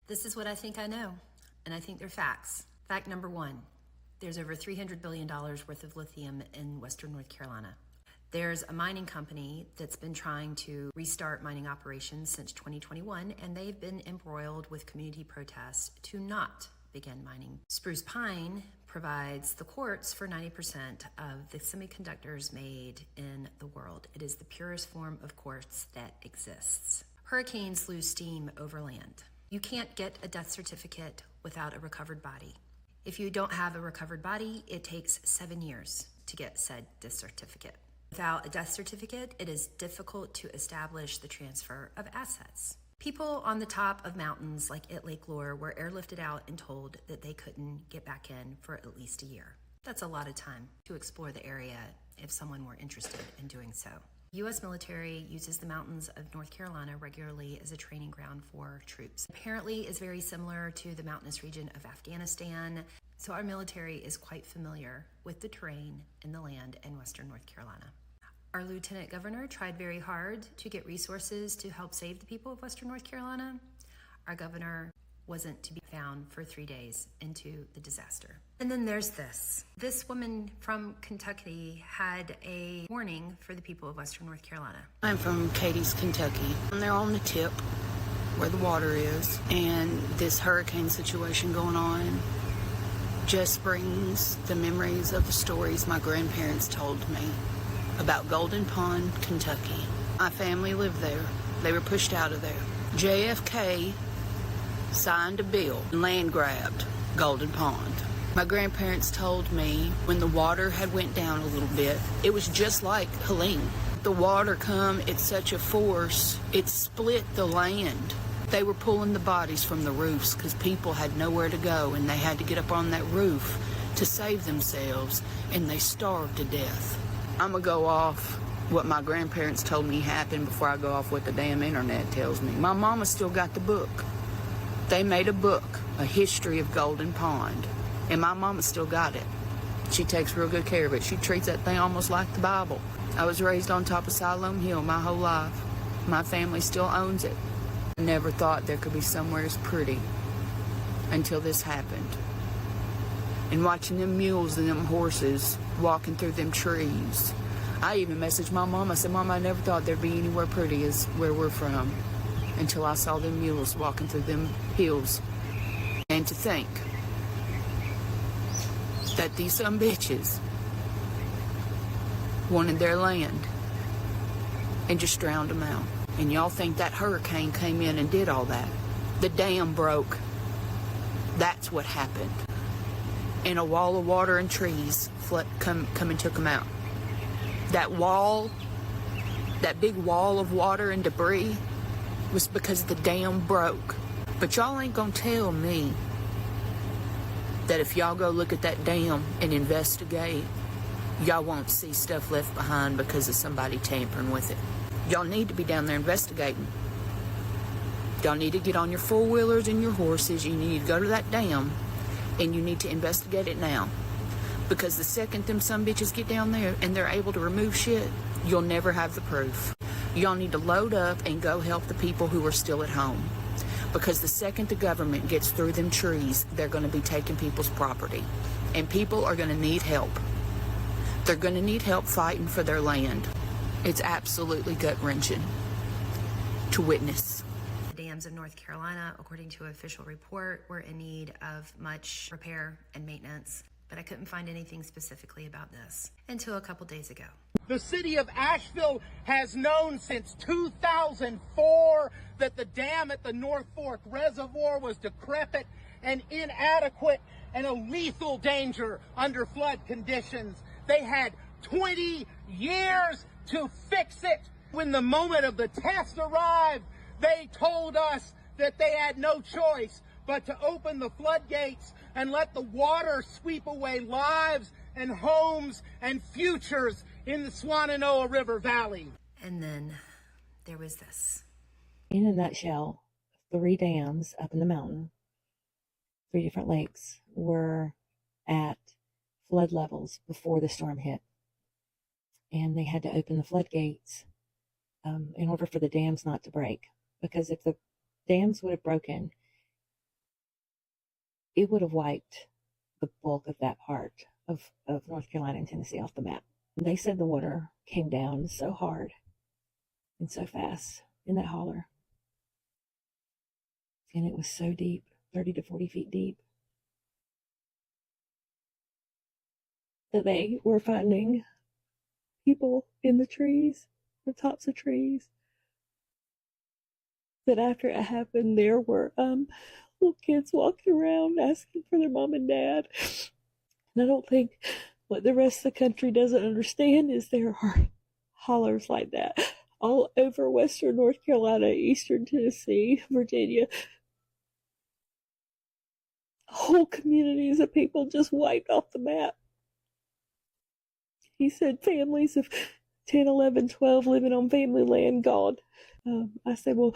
This is what I think I know, and I think they're facts. Fact number one, there's over $300 billion worth of lithium in Western North Carolina. There's a mining company that's been trying to restart mining operations since 2021, and they've been embroiled with community protests to not begin mining. Spruce Pine provides the quartz for 90% of the semiconductors made in the world. It is the purest form of quartz that exists. Hurricanes lose steam over land. You can't get a death certificate without a recovered body. If you don't have a recovered body, it takes 7 years to get said death certificate. Without a death certificate, it is difficult to establish the transfer of assets. People on the top of mountains like at Lake Lure were airlifted out and told that they couldn't get back in for at least a year. That's a lot of time to explore the area if someone were interested in doing so. U.S. military uses the mountains of North Carolina regularly as a training ground for troops. Apparently is very similar to the mountainous region of Afghanistan, so our military is quite familiar with the terrain and the land in Western North Carolina. Our lieutenant governor tried very hard to get resources to help save the people of Western North Carolina. Our governor wasn't to be found for 3 days into the disaster. And then there's this. This woman from Kentucky had a warning for the people of Western North Carolina. I'm from Cadiz, Kentucky. I'm there on the tip where the water is, and this hurricane situation going on just brings the memories of the stories my grandparents told me about Golden Pond, Kentucky. My family lived there. They were pushed out of there. JFK signed a bill and land grabbed Golden Pond. My grandparents told me when the water had went down a little bit, it was just like Helene. The water come at such a force, it split the land. They were pulling the bodies from the roofs because people had nowhere to go, and they had to get up on that roof to save themselves, and they starved to death. I'm gonna go off what my grandparents told me happened before I go off what the damn internet tells me. My mama still got the book. They made a book, A History of Golden Pond, and my mama still got it. She takes real good care of it. She treats that thing almost like the Bible. I was raised on top of Siloam Hill my whole life. My family still owns it. I never thought there could be somewhere as pretty until this happened. And watching them mules and them horses walking through them trees. I even messaged my mom. I said, Mom, I never thought there'd be anywhere pretty as where we're from until I saw them mules walking through them hills. And to think that these some bitches wanted their land and just drowned them out. And y'all think that hurricane came in and did all that. The dam broke. That's what happened. And a wall of water and trees come and took them out. That wall, that big wall of water and debris was because the dam broke. But y'all ain't gonna tell me that if y'all go look at that dam and investigate, y'all won't see stuff left behind because of somebody tampering with it. Y'all need to be down there investigating. Y'all need to get on your four-wheelers and your horses. You need to go to that dam, and you need to investigate it now. Because the second them some bitches get down there and they're able to remove shit, you'll never have the proof. Y'all need to load up and go help the people who are still at home. Because the second the government gets through them trees, they're going to be taking people's property. And people are going to need help. They're going to need help fighting for their land. It's absolutely gut-wrenching to witness. The dams of North Carolina, according to an official report, were in need of much repair and maintenance, but I couldn't find anything specifically about this until a couple days ago. The city of Asheville has known since 2004 that the dam at the North Fork Reservoir was decrepit and inadequate and a lethal danger under flood conditions. They had 20 years to fix it. When the moment of the test arrived, they told us that they had no choice but to open the floodgates and let the water sweep away lives and homes and futures in the Swannanoa River Valley. And then there was this. In a nutshell, 3 dams up in the mountain, 3 different lakes, were at flood levels before the storm hit. And they had to open the floodgates in order for the dams not to break. Because if the dams would have broken it would have wiped the bulk of that part of North Carolina and Tennessee off the map. They said the water came down so hard and so fast in that holler. And it was so deep, 30 to 40 feet deep, that they were finding people in the trees, the tops of trees. That after it happened, there were little kids walking around asking for their mom and dad. And I don't think what the rest of the country doesn't understand is there are hollers like that all over western North Carolina, eastern Tennessee, Virginia. Whole communities of people just wiped off the map. He said families of 10, 11, 12 living on family land gone. I said, well,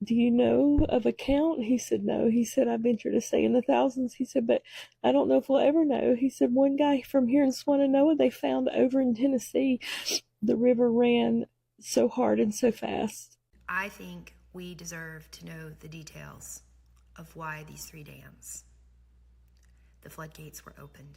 do you know of a count? He said, no. He said, I venture to say in the thousands. He said, but I don't know if we'll ever know. He said, one guy from here in Swannanoa, they found over in Tennessee, the river ran so hard and so fast. I think we deserve to know the details of why these 3 dams, the floodgates were opened.